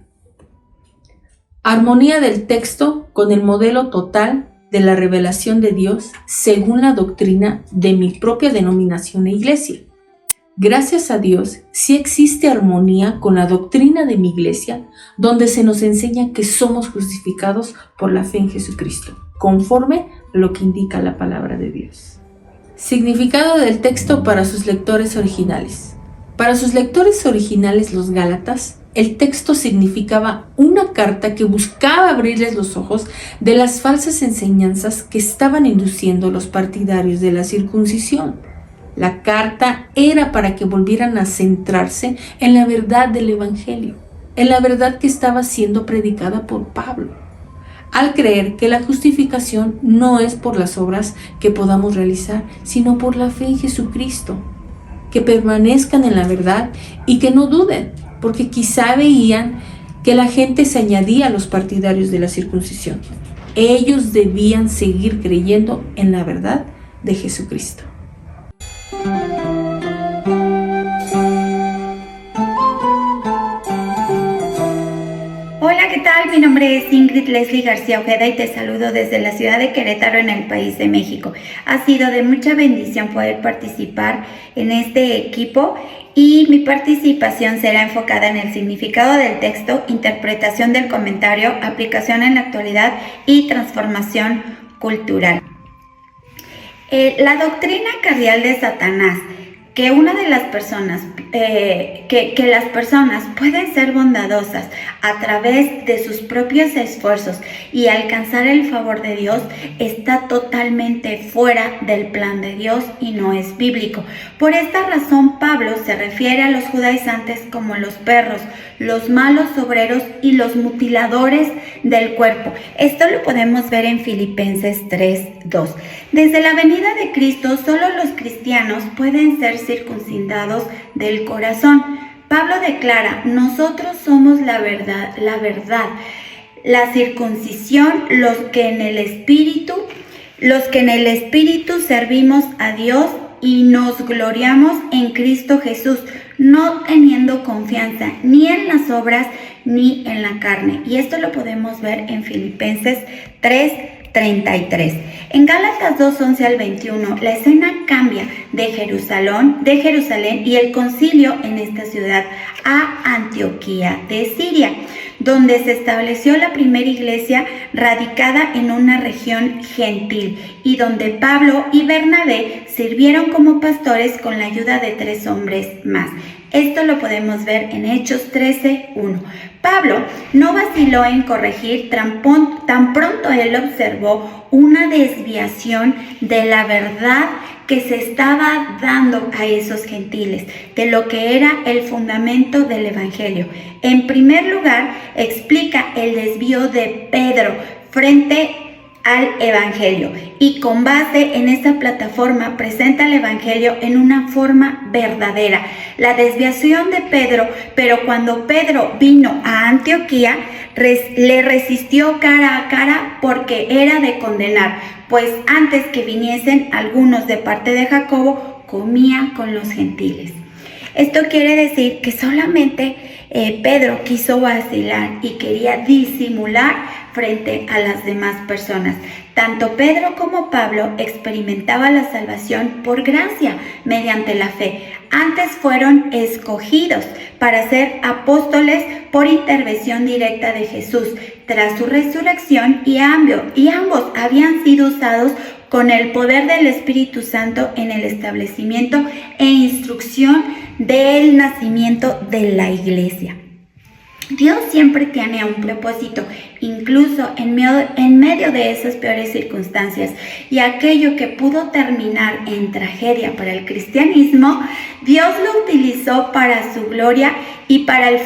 Armonía del texto con el modelo total de la revelación de Dios según la doctrina de mi propia denominación e iglesia. Gracias a Dios, sí existe armonía con la doctrina de mi iglesia, donde se nos enseña que somos justificados por la fe en Jesucristo, conforme a lo que indica la palabra de Dios. Significado del texto para sus lectores originales. Para sus lectores originales, los Gálatas, el texto significaba una carta que buscaba abrirles los ojos de las falsas enseñanzas que estaban induciendo los partidarios de la circuncisión. La carta era para que volvieran a centrarse en la verdad del Evangelio, en la verdad que estaba siendo predicada por Pablo, al creer que la justificación no es por las obras que podamos realizar, sino por la fe en Jesucristo, que permanezcan en la verdad y que no duden, porque quizá veían que la gente se añadía a los partidarios de la circuncisión. Ellos debían seguir creyendo en la verdad de Jesucristo. Hola, ¿qué tal? Mi nombre es Ingrid Leslie García Ojeda y te saludo desde la ciudad de Querétaro, en el país de México. Ha sido de mucha bendición poder participar en este equipo y mi participación será enfocada en el significado del texto, interpretación del comentario, aplicación en la actualidad y transformación cultural. La doctrina cardial de Satanás, que una de las personas, que las personas pueden ser bondadosas a través de sus propios esfuerzos y alcanzar el favor de Dios, está totalmente fuera del plan de Dios y no es bíblico. Por esta razón, Pablo se refiere a los judaizantes como los perros, los malos obreros y los mutiladores del cuerpo. Esto lo podemos ver en Filipenses 3:2. Desde la venida de Cristo, solo los cristianos pueden ser circuncidados del corazón. Pablo declara: nosotros somos la verdad, la circuncisión, los que en el Espíritu servimos a Dios y nos gloriamos en Cristo Jesús, no teniendo confianza ni en las obras ni en la carne. Y esto lo podemos ver en Filipenses 3:33. En Gálatas 2:11 al 21, la escena cambia de Jerusalén y el concilio en esta ciudad a Antioquía de Siria, donde se estableció la primera iglesia radicada en una región gentil y donde Pablo y Bernabé sirvieron como pastores con la ayuda de 3 hombres más. Esto lo podemos ver en Hechos 13:1. Pablo no vaciló en corregir tan pronto él observó una desviación de la verdad que se estaba dando a esos gentiles, de lo que era el fundamento del Evangelio. En primer lugar, explica el desvío de Pedro frente al Evangelio y con base en esta plataforma presenta el Evangelio en una forma verdadera. La desviación de Pedro, pero cuando Pedro vino a Antioquía, le resistió cara a cara porque era de condenar, pues antes que viniesen algunos de parte de Jacobo, comía con los gentiles. Esto quiere decir que solamente Pedro quiso vacilar y quería disimular frente a las demás personas. Tanto Pedro como Pablo experimentaban la salvación por gracia mediante la fe. Antes fueron escogidos para ser apóstoles por intervención directa de Jesús tras su resurrección y ambos habían sido usados con el poder del Espíritu Santo en el establecimiento e instrucción del nacimiento de la iglesia. Dios siempre tiene un propósito, incluso en medio de esas peores circunstancias, y aquello que pudo terminar en tragedia para el cristianismo, Dios lo utilizó para su gloria y para el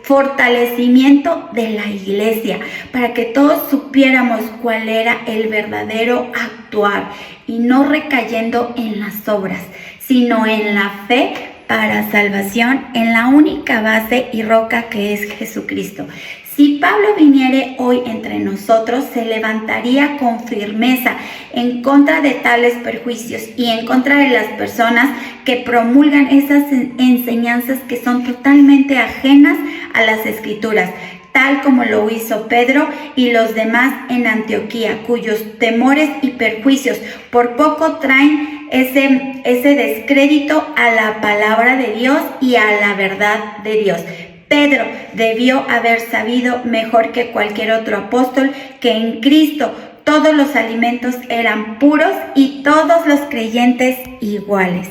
fortalecimiento de la iglesia, para que todos supiéramos cuál era el verdadero actuar y no recayendo en las obras, sino en la fe para salvación en la única base y roca que es Jesucristo. Si Pablo viniere hoy entre nosotros, se levantaría con firmeza en contra de tales perjuicios y en contra de las personas que promulgan esas enseñanzas que son totalmente ajenas a las Escrituras, tal como lo hizo Pedro y los demás en Antioquía, cuyos temores y perjuicios por poco traen ese descrédito a la palabra de Dios y a la verdad de Dios. Pedro debió haber sabido mejor que cualquier otro apóstol que en Cristo todos los alimentos eran puros y todos los creyentes iguales.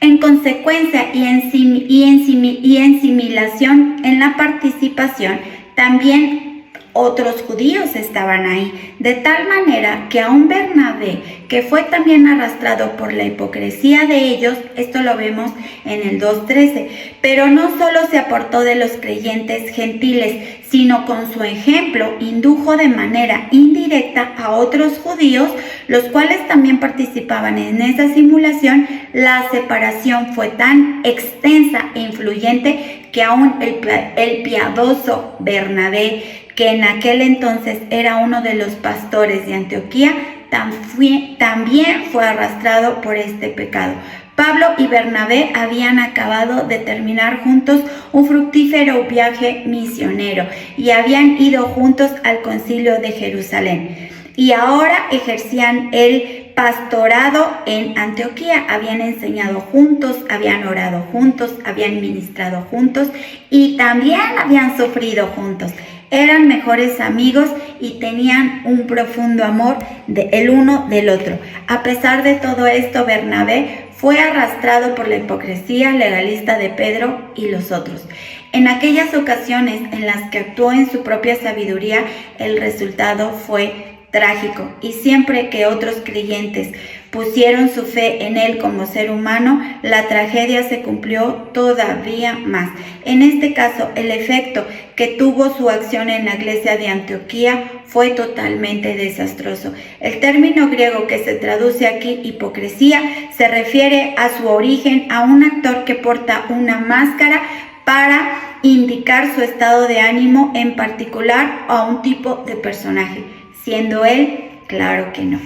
En consecuencia y en similación en la participación, también otros judíos estaban ahí, de tal manera que aún Bernabé, que fue también arrastrado por la hipocresía de ellos, esto lo vemos en el 2:13, pero no solo se apartó de los creyentes gentiles, sino con su ejemplo indujo de manera indirecta a otros judíos, los cuales también participaban en esa simulación. La separación fue tan extensa e influyente que aún el piadoso Bernabé, que en aquel entonces era uno de los pastores de Antioquía, también fue arrastrado por este pecado. Pablo y Bernabé habían acabado de terminar juntos un fructífero viaje misionero y habían ido juntos al concilio de Jerusalén. Y ahora ejercían el pastorado en Antioquía. Habían enseñado juntos, habían orado juntos, habían ministrado juntos y también habían sufrido juntos. Eran mejores amigos y tenían un profundo amor el uno del otro. A pesar de todo esto, Bernabé fue arrastrado por la hipocresía legalista de Pedro y los otros. En aquellas ocasiones en las que actuó en su propia sabiduría, el resultado fue trágico, y siempre que otros creyentes pusieron su fe en él como ser humano, la tragedia se cumplió todavía más. En este caso, el efecto que tuvo su acción en la iglesia de Antioquía fue totalmente desastroso. El término griego que se traduce aquí, hipocresía, se refiere a su origen a un actor que porta una máscara para indicar su estado de ánimo en particular a un tipo de personaje. Siendo él, claro que no.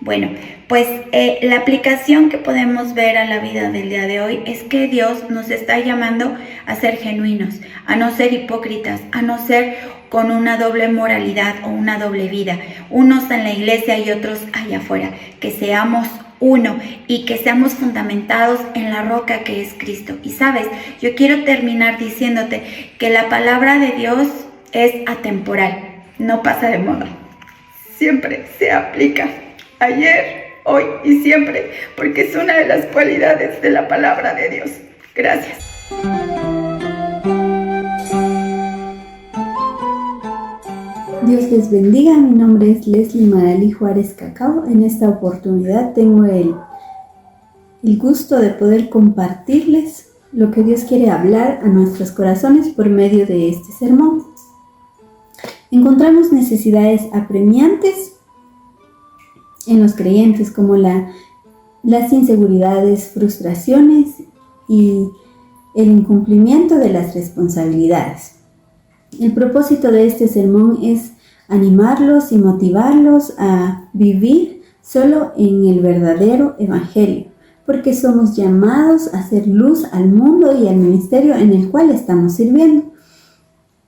Bueno, pues la aplicación que podemos ver a la vida del día de hoy es que Dios nos está llamando a ser genuinos, a no ser hipócritas, a no ser con una doble moralidad o una doble vida, unos en la iglesia y otros allá afuera, que seamos uno y que seamos fundamentados en la roca que es Cristo. Y sabes, yo quiero terminar diciéndote que la palabra de Dios es atemporal, no pasa de moda. Siempre se aplica, ayer, hoy y siempre, porque es una de las cualidades de la palabra de Dios. Gracias. Dios les bendiga, mi nombre es Leslie Maralí Juárez Cacao. En esta oportunidad tengo el gusto de poder compartirles lo que Dios quiere hablar a nuestros corazones por medio de este sermón. Encontramos necesidades apremiantes en los creyentes como las inseguridades, frustraciones y el incumplimiento de las responsabilidades. El propósito de este sermón es animarlos y motivarlos a vivir solo en el verdadero evangelio, porque somos llamados a hacer luz al mundo y al ministerio en el cual estamos sirviendo.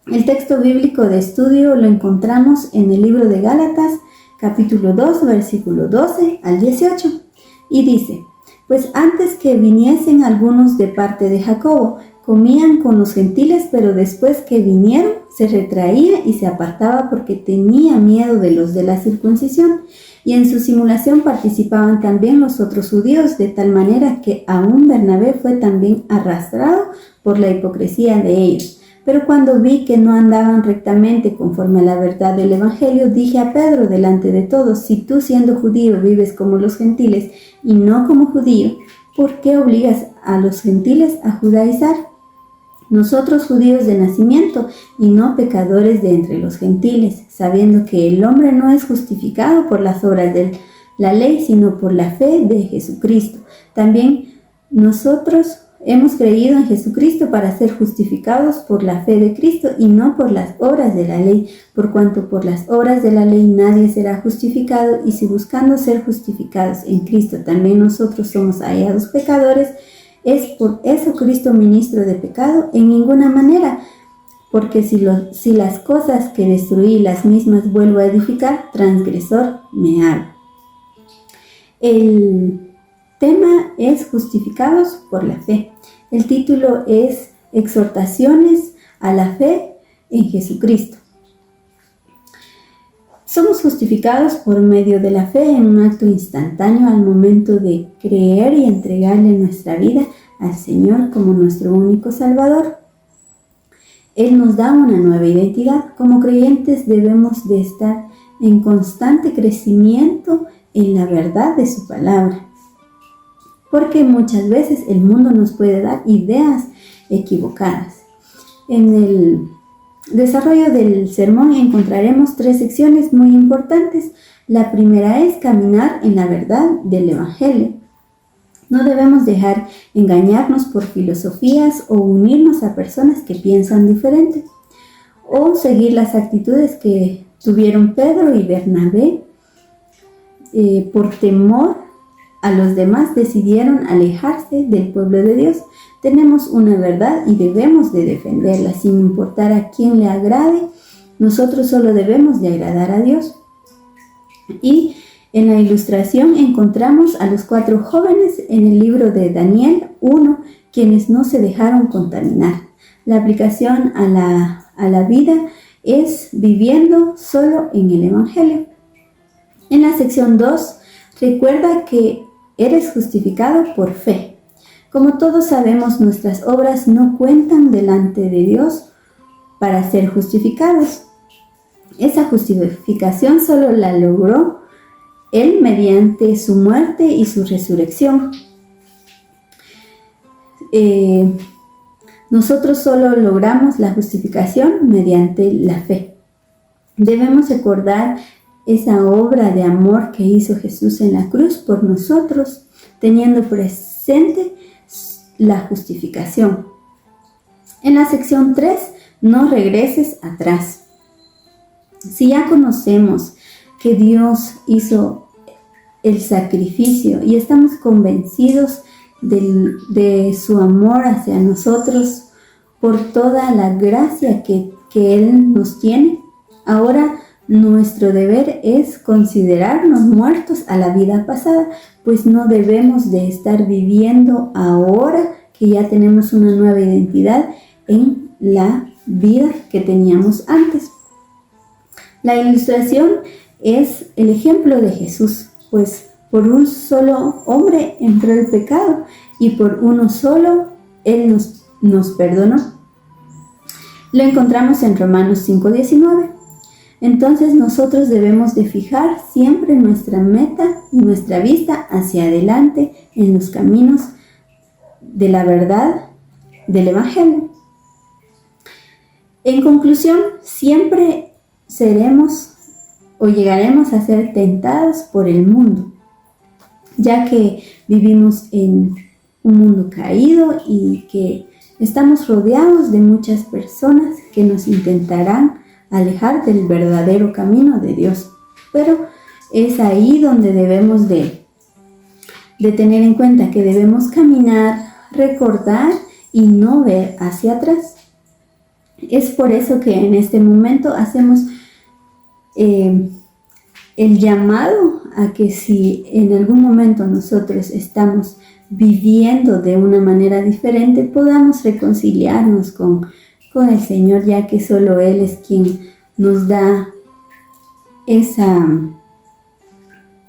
El texto bíblico de estudio lo encontramos en el libro de Gálatas, capítulo 2, versículo 12 al 18, y dice: Pues antes que viniesen algunos de parte de Jacobo, comían con los gentiles, pero después que vinieron, se retraía y se apartaba porque tenía miedo de los de la circuncisión, y en su simulación participaban también los otros judíos, de tal manera que aún Bernabé fue también arrastrado por la hipocresía de ellos. Pero cuando vi que no andaban rectamente conforme a la verdad del Evangelio, dije a Pedro delante de todos: si tú siendo judío vives como los gentiles y no como judío, ¿por qué obligas a los gentiles a judaizar? Nosotros judíos de nacimiento y no pecadores de entre los gentiles, sabiendo que el hombre no es justificado por las obras de la ley, sino por la fe de Jesucristo. También nosotros hemos creído en Jesucristo para ser justificados por la fe de Cristo y no por las obras de la ley, por cuanto por las obras de la ley nadie será justificado, y si buscando ser justificados en Cristo también nosotros somos hallados pecadores, ¿es por eso Cristo ministro de pecado? En ninguna manera, porque si las cosas que destruí las mismas vuelvo a edificar, transgresor me hago. El tema es justificados por la fe. El título es Exhortaciones a la fe en Jesucristo. Somos justificados por medio de la fe en un acto instantáneo al momento de creer y entregarle nuestra vida al Señor como nuestro único Salvador. Él nos da una nueva identidad. Como creyentes debemos de estar en constante crecimiento en la verdad de su palabra, porque muchas veces el mundo nos puede dar ideas equivocadas. En el desarrollo del sermón encontraremos 3 secciones muy importantes. La primera es caminar en la verdad del Evangelio. No debemos dejar engañarnos por filosofías o unirnos a personas que piensan diferente, o seguir las actitudes que tuvieron Pedro y Bernabé. Por temor a los demás decidieron alejarse del pueblo de Dios. Tenemos una verdad y debemos de defenderla sin importar a quién le agrade. Nosotros solo debemos de agradar a Dios. Y en la ilustración encontramos a los 4 jóvenes en el libro de Daniel 1, quienes no se dejaron contaminar. La aplicación a la vida es viviendo solo en el Evangelio. En la sección 2, recuerda que eres justificado por fe. Como todos sabemos, nuestras obras no cuentan delante de Dios para ser justificados. Esa justificación solo la logró Él mediante su muerte y su resurrección. Nosotros solo logramos la justificación mediante la fe. Debemos recordar esa obra de amor que hizo Jesús en la cruz por nosotros, teniendo presente la justificación. En la sección 3, no regreses atrás. Si ya conocemos que Dios hizo el sacrificio y estamos convencidos de su amor hacia nosotros por toda la gracia que Él nos tiene, ahora nuestro deber es considerarnos muertos a la vida pasada, pues no debemos de estar viviendo ahora que ya tenemos una nueva identidad en la vida que teníamos antes. La ilustración es el ejemplo de Jesús, pues por un solo hombre entró el pecado y por uno solo Él nos perdonó. Lo encontramos en Romanos 5:19. Entonces nosotros debemos de fijar siempre nuestra meta y nuestra vista hacia adelante en los caminos de la verdad del Evangelio. En conclusión, siempre seremos o llegaremos a ser tentados por el mundo, ya que vivimos en un mundo caído y que estamos rodeados de muchas personas que nos intentarán alejar del verdadero camino de Dios. Pero es ahí donde debemos de tener en cuenta que debemos caminar, recordar y no ver hacia atrás. Es por eso que en este momento hacemos el llamado a que si en algún momento nosotros estamos viviendo de una manera diferente, podamos reconciliarnos con el Señor, ya que solo Él es quien nos da esa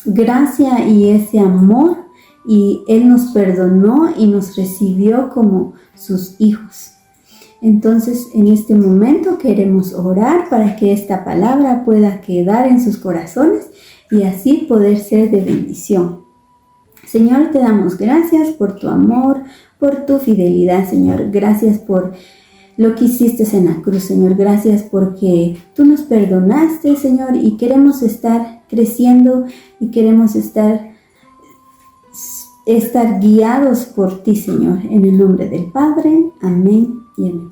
gracia y ese amor, y Él nos perdonó y nos recibió como sus hijos. Entonces, en este momento queremos orar para que esta palabra pueda quedar en sus corazones y así poder ser de bendición. Señor, te damos gracias por tu amor, por tu fidelidad, Señor. Gracias por lo que hiciste en la cruz, Señor. Gracias porque tú nos perdonaste, Señor, y queremos estar creciendo y queremos estar guiados por ti, Señor. En el nombre del Padre. Amén y amén.